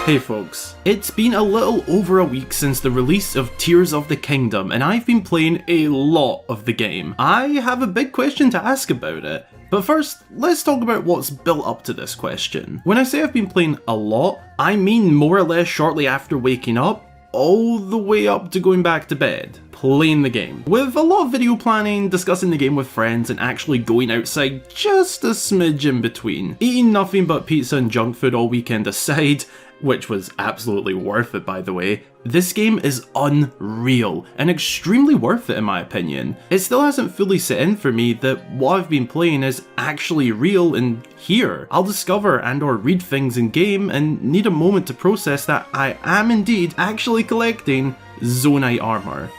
Hey folks, it's been a little over a week since the release of Tears of the Kingdom and I've been playing a lot of the game. I have a big question to ask about it, but first let's talk about what's built up to this question. When I say I've been playing a lot, I mean more or less shortly after waking up, all the way up to going back to bed, playing the game. With a lot of video planning, discussing the game with friends, and actually going outside just a smidge in between. Eating nothing but pizza and junk food all weekend aside, which was absolutely worth it by the way, this game is unreal, and extremely worth it in my opinion. It still hasn't fully set in for me that what I've been playing is actually real and here. I'll discover and or read things in game and need a moment to process that I am indeed actually collecting Zonai armor.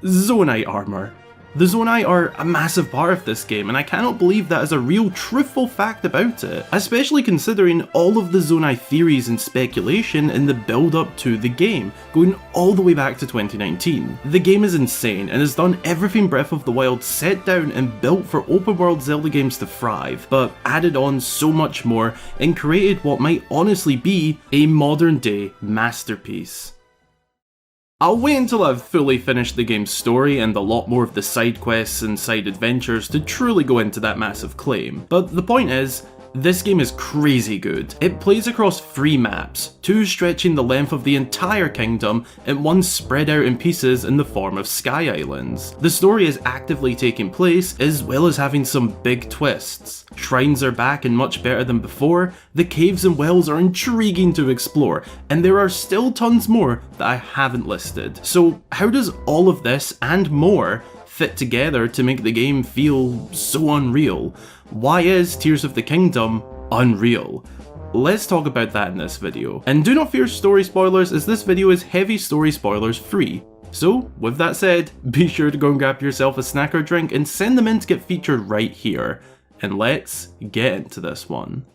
Zonai armor. The Zonai are a massive part of this game, and I cannot believe that is a real truthful fact about it, especially considering all of the Zonai theories and speculation in the build up to the game, going all the way back to 2019. The game is insane and has done everything Breath of the Wild set down and built for open world Zelda games to thrive, but added on so much more and created what might honestly be a modern day masterpiece. I'll wait until I've fully finished the game's story and a lot more of the side quests and side adventures to truly go into that massive claim, but the point is, this game is crazy good. It plays across 3 maps, 2 stretching the length of the entire kingdom and 1 spread out in pieces in the form of sky islands. The story is actively taking place as well as having some big twists. Shrines are back and much better than before, the caves and wells are intriguing to explore, and there are still tons more that I haven't listed. So how does all of this and more fit together to make the game feel so unreal? Why is Tears of the Kingdom unreal? Let's talk about that in this video. And do not fear story spoilers, as this video is heavy story spoilers free. So, with that said, be sure to go and grab yourself a snack or drink and send them in to get featured right here. And let's get into this one.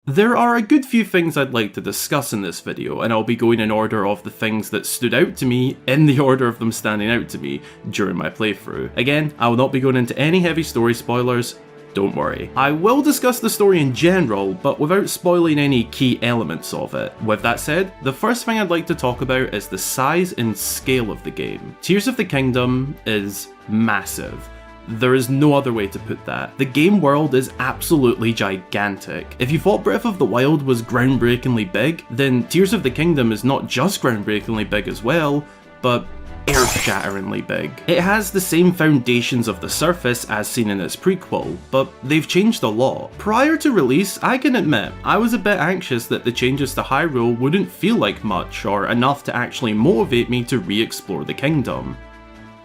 There are a good few things I'd like to discuss in this video, and I'll be going in order of the things that stood out to me in the order of them standing out to me during my playthrough. Again, I will not be going into any heavy story spoilers, don't worry. I will discuss the story in general, but without spoiling any key elements of it. With that said, the first thing I'd like to talk about is the size and scale of the game. Tears of the Kingdom is massive. There is no other way to put that. The game world is absolutely gigantic. If you thought Breath of the Wild was groundbreakingly big, then Tears of the Kingdom is not just groundbreakingly big as well, but earth-shatteringly big. It has the same foundations of the surface as seen in its prequel, but they've changed a lot. Prior to release, I can admit, I was a bit anxious that the changes to Hyrule wouldn't feel like much or enough to actually motivate me to re-explore the kingdom.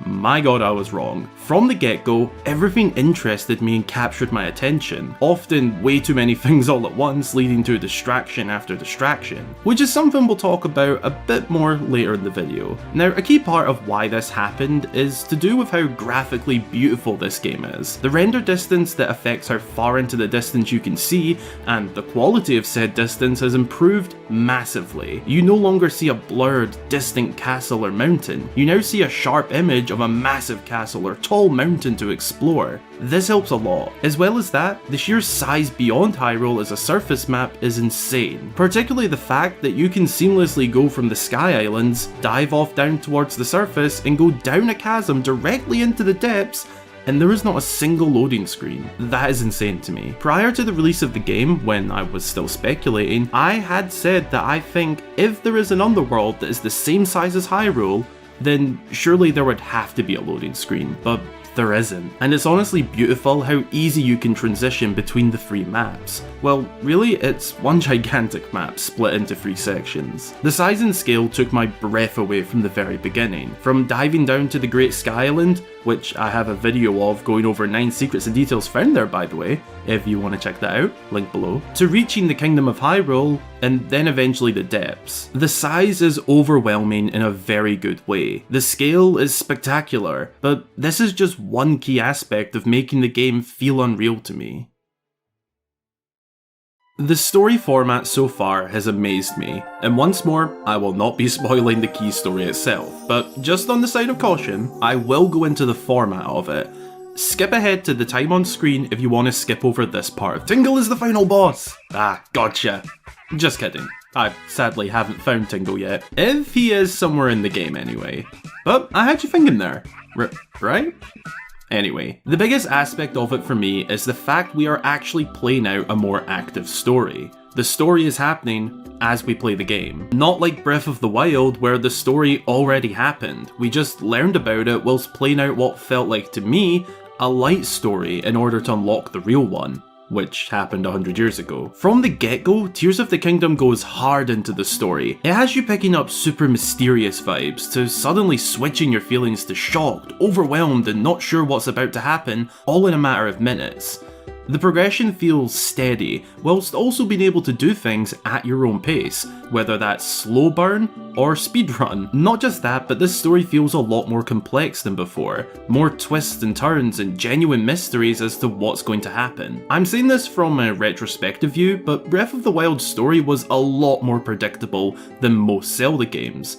My god, I was wrong. From the get-go, everything interested me and captured my attention, often way too many things all at once, leading to distraction after distraction, which is something we'll talk about a bit more later in the video. Now, a key part of why this happened is to do with how graphically beautiful this game is. The render distance that affects how far into the distance you can see, and the quality of said distance has improved massively. You no longer see a blurred, distant castle or mountain, you now see a sharp image of a massive castle or tall mountain to explore. This helps a lot. As well as that, the sheer size beyond Hyrule as a surface map is insane. Particularly the fact that you can seamlessly go from the Sky Islands, dive off down towards the surface, and go down a chasm directly into the depths, and there is not a single loading screen. That is insane to me. Prior to the release of the game, when I was still speculating, I had said that I think if there is an underworld that is the same size as Hyrule, then surely there would have to be a loading screen, but there isn't. And it's honestly beautiful how easy you can transition between the 3 maps. Well, really, it's one gigantic map split into 3 sections. The size and scale took my breath away from the very beginning. From diving down to the Great Sky Island, which I have a video of going over 9 secrets and details found there by the way, if you want to check that out, link below, to reaching the Kingdom of Hyrule, and then eventually the depths. The size is overwhelming in a very good way. The scale is spectacular, but this is just one key aspect of making the game feel unreal to me. The story format so far has amazed me, and once more, I will not be spoiling the key story itself, but just on the side of caution, I will go into the format of it. Skip ahead to the time on screen if you want to skip over this part. Tingle is the final boss! Ah, gotcha. Just kidding. I sadly haven't found Tingle yet. If he is somewhere in the game anyway. But I had you thinking there. Right? Anyway, the biggest aspect of it for me is the fact we are actually playing out a more active story. The story is happening as we play the game. Not like Breath of the Wild where the story already happened. We just learned about it whilst playing out what felt like to me a light story in order to unlock the real one, which happened 100 years ago. From the get-go, Tears of the Kingdom goes hard into the story. It has you picking up super mysterious vibes, to suddenly switching your feelings to shocked, overwhelmed and not sure what's about to happen, all in a matter of minutes. The progression feels steady, whilst also being able to do things at your own pace, whether that's slow burn or speedrun. Not just that, but this story feels a lot more complex than before, more twists and turns and genuine mysteries as to what's going to happen. I'm saying this from a retrospective view, but Breath of the Wild's story was a lot more predictable than most Zelda games.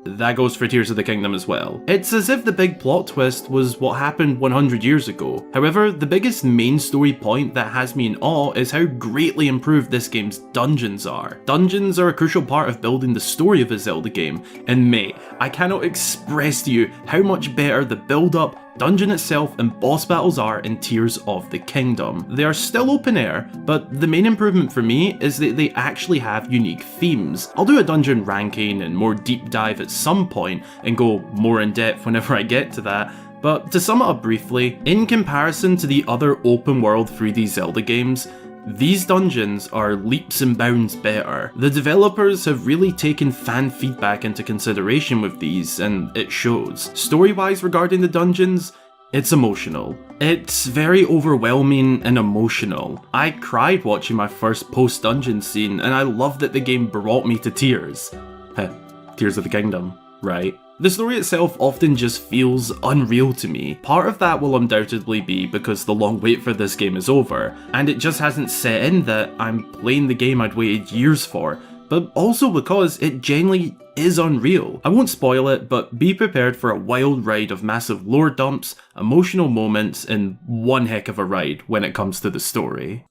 That goes for Tears of the Kingdom as well. It's as if the big plot twist was what happened 100 years ago. However, the biggest main story point that has me in awe is how greatly improved this game's dungeons are. Dungeons are a crucial part of building the story of a Zelda game, and mate, I cannot express to you how much better the build-up, dungeon itself and boss battles are in Tears of the Kingdom. They are still open air, but the main improvement for me is that they actually have unique themes. I'll do a dungeon ranking and more deep dive at some point and go more in depth whenever I get to that, but to sum it up briefly, in comparison to the other open world 3D Zelda games, these dungeons are leaps and bounds better. The developers have really taken fan feedback into consideration with these, and it shows. Story-wise regarding the dungeons, it's emotional. It's very overwhelming and emotional. I cried watching my first post-dungeon scene, and I love that the game brought me to tears. Heh, Tears of the Kingdom, right? The story itself often just feels unreal to me. Part of that will undoubtedly be because the long wait for this game is over, and it just hasn't set in that I'm playing the game I'd waited years for, but also because it genuinely is unreal. I won't spoil it, but be prepared for a wild ride of massive lore dumps, emotional moments, and one heck of a ride when it comes to the story.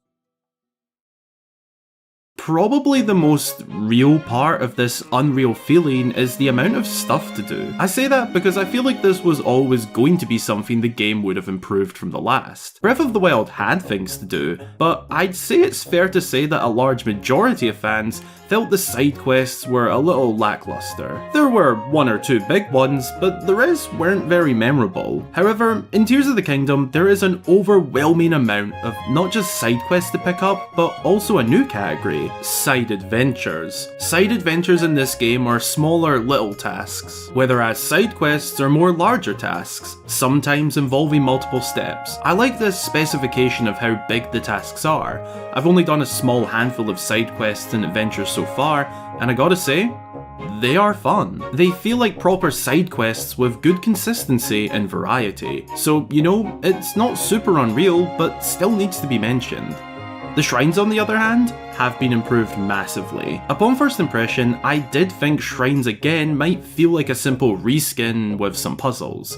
Probably the most real part of this unreal feeling is the amount of stuff to do. I say that because I feel like this was always going to be something the game would have improved from the last. Breath of the Wild had things to do, but I'd say it's fair to say that a large majority of fans felt the side quests were a little lackluster. There were one or two big ones, but the rest weren't very memorable. However, in Tears of the Kingdom, there is an overwhelming amount of not just side quests to pick up, but also a new category: side adventures. Side adventures in this game are smaller little tasks, whereas side quests are more larger tasks, sometimes involving multiple steps. I like this specification of how big the tasks are. I've only done a small handful of side quests and adventures so far, and I gotta say, they are fun. They feel like proper side quests with good consistency and variety. So, you know, it's not super unreal, but still needs to be mentioned. The shrines, on the other hand, have been improved massively. Upon first impression, I did think shrines again might feel like a simple reskin with some puzzles.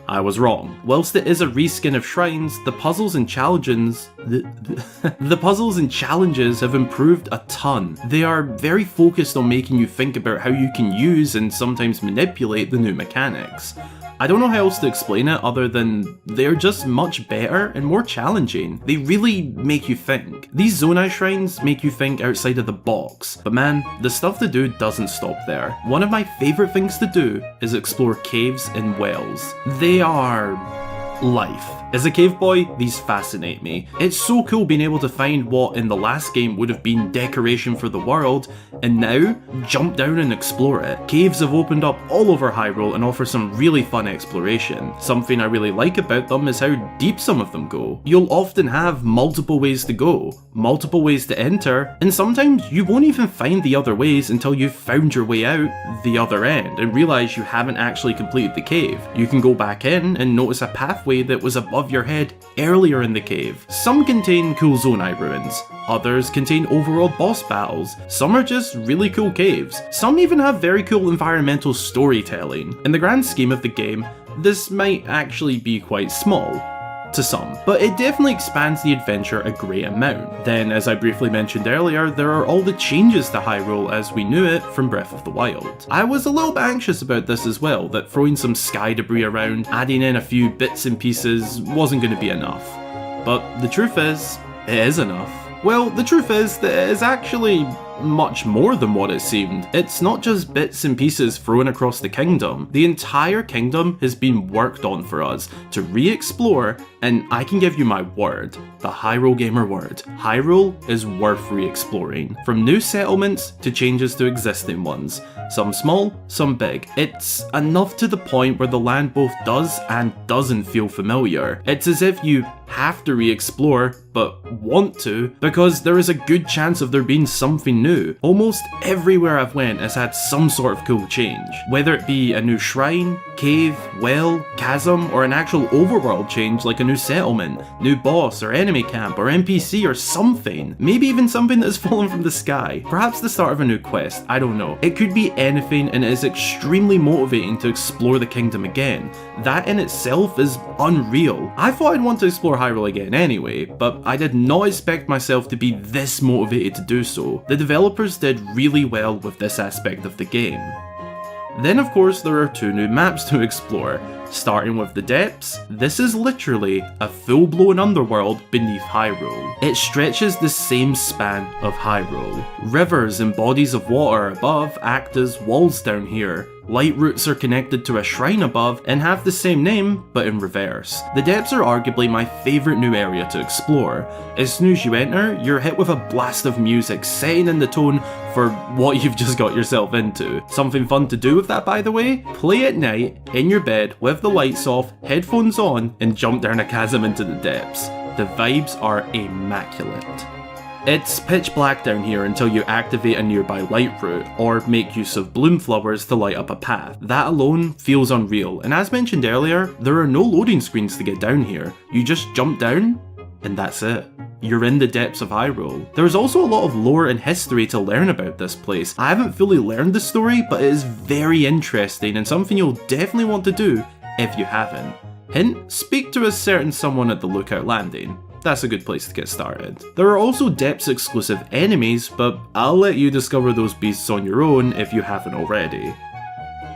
I was wrong. Whilst it is a reskin of shrines, the puzzles and challenges the puzzles and challenges have improved a ton. They are very focused on making you think about how you can use and sometimes manipulate the new mechanics. I don't know how else to explain it other than they're just much better and more challenging. They really make you think. These Zonai shrines make you think outside of the box, but man, the stuff to do doesn't stop there. One of my favourite things to do is explore caves and wells. They are life. As a cave boy, these fascinate me. It's so cool being able to find what in the last game would have been decoration for the world, and now, jump down and explore it. Caves have opened up all over Hyrule and offer some really fun exploration. Something I really like about them is how deep some of them go. You'll often have multiple ways to go, multiple ways to enter, and sometimes you won't even find the other ways until you've found your way out the other end and realise you haven't actually completed the cave. You can go back in and notice a pathway that was above your head earlier in the cave. Some contain cool Zonai ruins, others contain overall boss battles, some are just really cool caves, some even have very cool environmental storytelling. In the grand scheme of the game, this might actually be quite small, to some, but it definitely expands the adventure a great amount. Then, as I briefly mentioned earlier, there are all the changes to Hyrule as we knew it from Breath of the Wild. I was a little bit anxious about this as well, that throwing some sky debris around, adding in a few bits and pieces wasn't going to be enough. But the truth is, it is enough. Well, the truth is that it is actually much more than what it seemed. It's not just bits and pieces thrown across the kingdom. The entire kingdom has been worked on for us to re-explore, and I can give you my word, the Hyrule Gamer word. Hyrule is worth re-exploring. From new settlements to changes to existing ones. Some small, some big. It's enough to the point where the land both does and doesn't feel familiar. It's as if you have to re-explore, but want to, because there is a good chance of there being something new. Almost everywhere I've went has had some sort of cool change. Whether it be a new shrine, cave, well, chasm, or an actual overworld change like a new settlement, new boss, or enemy camp, or NPC, or something. Maybe even something that has fallen from the sky. Perhaps the start of a new quest, I don't know. It could be anything, and it is extremely motivating to explore the kingdom again. That in itself is unreal. I thought I'd want to explore Hyrule again anyway, but I did not expect myself to be this motivated to do so. The developers did really well with this aspect of the game. Then of course there are two new maps to explore. Starting with the depths, this is literally a full-blown underworld beneath Hyrule. It stretches the same span of Hyrule. Rivers and bodies of water above act as walls down here. Light routes are connected to a shrine above and have the same name, but in reverse. The depths are arguably my favourite new area to explore. As soon as you enter, you're hit with a blast of music setting in the tone for what you've just got yourself into. Something fun to do with that, by the way? Play at night, in your bed, with the lights off, headphones on, and jump down a chasm into the depths. The vibes are immaculate. It's pitch black down here until you activate a nearby light route, or make use of bloom flowers to light up a path. That alone feels unreal, and as mentioned earlier, there are no loading screens to get down here. You just jump down, and that's it. You're in the depths of Hyrule. There's also a lot of lore and history to learn about this place. I haven't fully learned the story, but it is very interesting and something you'll definitely want to do if you haven't. Hint, speak to a certain someone at the Lookout Landing. That's a good place to get started. There are also depths exclusive enemies, but I'll let you discover those beasts on your own if you haven't already.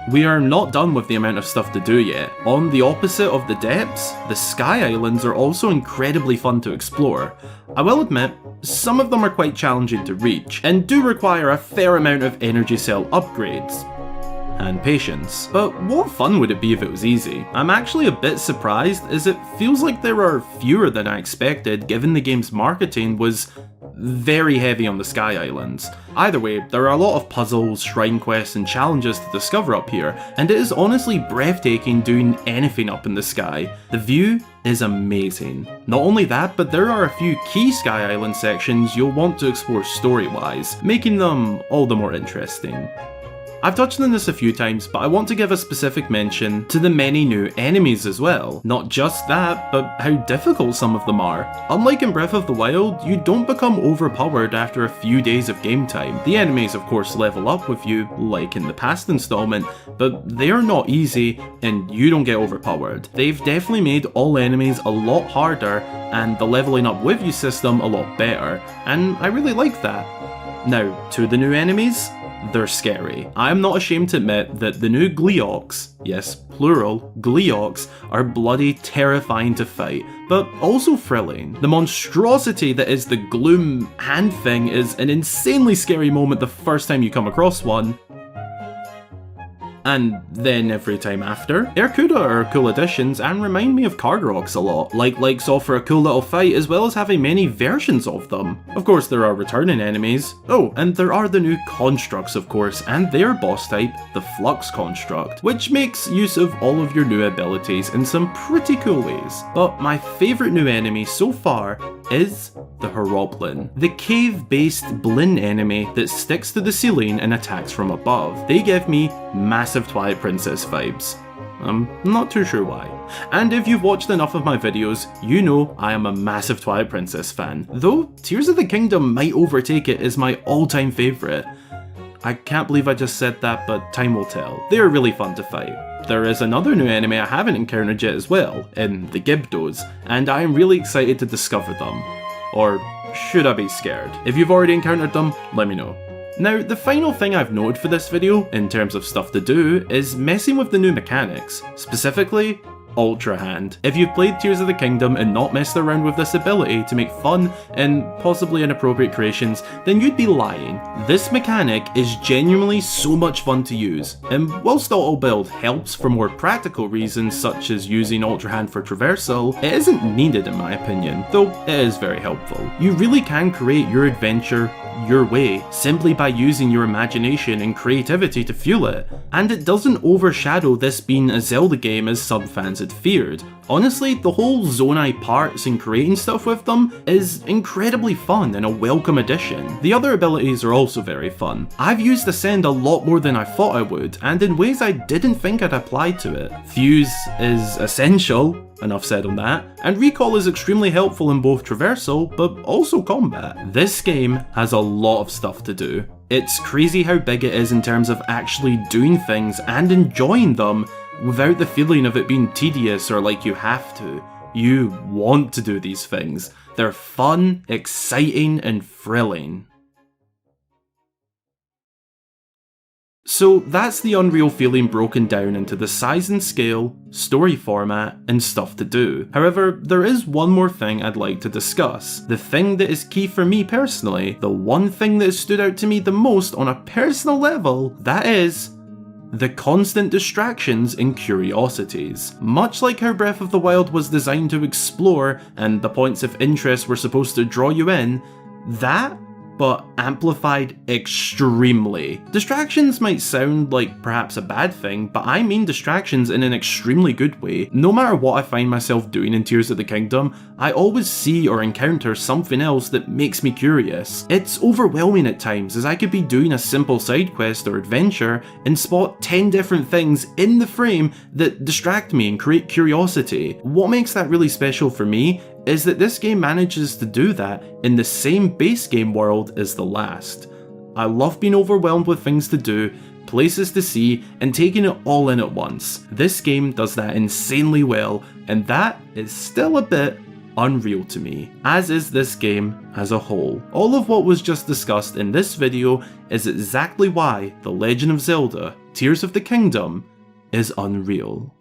We are not done with the amount of stuff to do yet. On the opposite of the depths, the Sky Islands are also incredibly fun to explore. I will admit, some of them are quite challenging to reach, and do require a fair amount of energy cell upgrades. And patience. But what fun would it be if it was easy? I'm actually a bit surprised, as it feels like there are fewer than I expected given the game's marketing was very heavy on the Sky Islands. Either way, there are a lot of puzzles, shrine quests and challenges to discover up here, and it is honestly breathtaking doing anything up in the sky. The view is amazing. Not only that, but there are a few key Sky Island sections you'll want to explore story-wise, making them all the more interesting. I've touched on this a few times, but I want to give a specific mention to the many new enemies as well. Not just that, but how difficult some of them are. Unlike in Breath of the Wild, you don't become overpowered after a few days of game time. The enemies of course level up with you, like in the past installment, but they are not easy and you don't get overpowered. They've definitely made all enemies a lot harder and the leveling up with you system a lot better, and I really like that. Now, to the new enemies. They're scary. I'm not ashamed to admit that the new Gleeoks, yes, plural, Gleeoks, are bloody terrifying to fight, but also thrilling. The monstrosity that is the Gloom hand thing is an insanely scary moment the first time you come across one. And then every time after. Erkuda are cool additions and remind me of Cargroks a lot. Likes offer a cool little fight as well as having many versions of them. Of course there are returning enemies. Oh, and there are the new constructs of course, and their boss type, the Flux construct, which makes use of all of your new abilities in some pretty cool ways. But my favourite new enemy so far is the Hyrule, the cave-based Blinn enemy that sticks to the ceiling and attacks from above. They give me massive Twilight Princess vibes. I'm not too sure why. And if you've watched enough of my videos, you know I am a massive Twilight Princess fan, though Tears of the Kingdom might overtake it as my all-time favourite. I can't believe I just said that, but time will tell. They are really fun to fight. There is another new enemy I haven't encountered yet as well, in the Gibdos, and I am really excited to discover them. Or should I be scared? If you've already encountered them, let me know. Now, the final thing I've noted for this video, in terms of stuff to do, is messing with the new mechanics. Specifically, Ultra Hand. If you've played Tears of the Kingdom and not messed around with this ability to make fun and possibly inappropriate creations, then you'd be lying. This mechanic is genuinely so much fun to use, and whilst auto build helps for more practical reasons such as using Ultra Hand for traversal, it isn't needed in my opinion, though it is very helpful. You really can create your adventure your way, simply by using your imagination and creativity to fuel it. And it doesn't overshadow this being a Zelda game as some fans had feared. Honestly, the whole Zonai parts and creating stuff with them is incredibly fun and a welcome addition. The other abilities are also very fun. I've used Ascend a lot more than I thought I would, and in ways I didn't think I'd apply to it. Fuse is essential, enough said on that, and Recall is extremely helpful in both traversal, but also combat. This game has a lot of stuff to do. It's crazy how big it is in terms of actually doing things and enjoying them, without the feeling of it being tedious or like you have to. You want to do these things. They're fun, exciting, and thrilling. So that's the Unreal feeling broken down into the size and scale, story format, and stuff to do. However, there is one more thing I'd like to discuss. The thing that is key for me personally, the one thing that has stood out to me the most on a personal level, that is the constant distractions and curiosities. Much like how Breath of the Wild was designed to explore and the points of interest were supposed to draw you in, that but amplified extremely. Distractions might sound like perhaps a bad thing, but I mean distractions in an extremely good way. No matter what I find myself doing in Tears of the Kingdom, I always see or encounter something else that makes me curious. It's overwhelming at times, as I could be doing a simple side quest or adventure and spot 10 different things in the frame that distract me and create curiosity. What makes that really special for me is that this game manages to do that in the same base game world as the last. I love being overwhelmed with things to do, places to see, and taking it all in at once. This game does that insanely well, and that is still a bit unreal to me, as is this game as a whole. All of what was just discussed in this video is exactly why The Legend of Zelda: Tears of the Kingdom is unreal.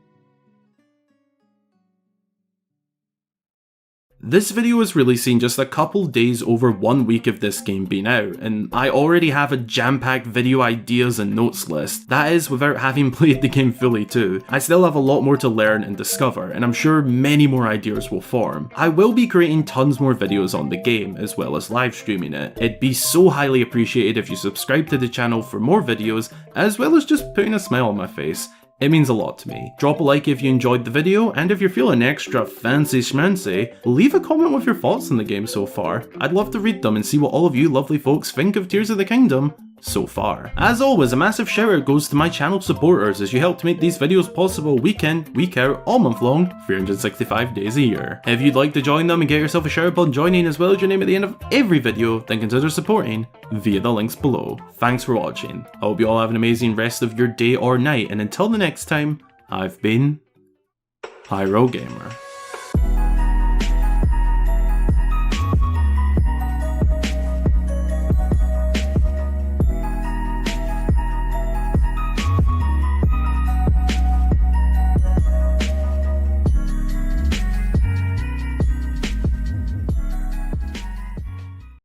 This video is releasing just a couple days over 1 week of this game being out, and I already have a jam-packed video ideas and notes list. That is without having played the game fully too. I still have a lot more to learn and discover, and I'm sure many more ideas will form. I will be creating tons more videos on the game, as well as live streaming it. It'd be so highly appreciated if you subscribe to the channel for more videos, as well as just putting a smile on my face. It means a lot to me. Drop a like if you enjoyed the video, and if you're feeling extra fancy schmancy, leave a comment with your thoughts on the game so far. I'd love to read them and see what all of you lovely folks think of Tears of the Kingdom so far. As always, a massive shout out goes to my channel supporters, as you help to make these videos possible week in, week out, all month long, 365 days a year. If you'd like to join them and get yourself a shout out on joining as well as your name at the end of every video, then consider supporting via the links below. Thanks for watching. I hope you all have an amazing rest of your day or night, and until the next time, I've been Hyrule Gamer.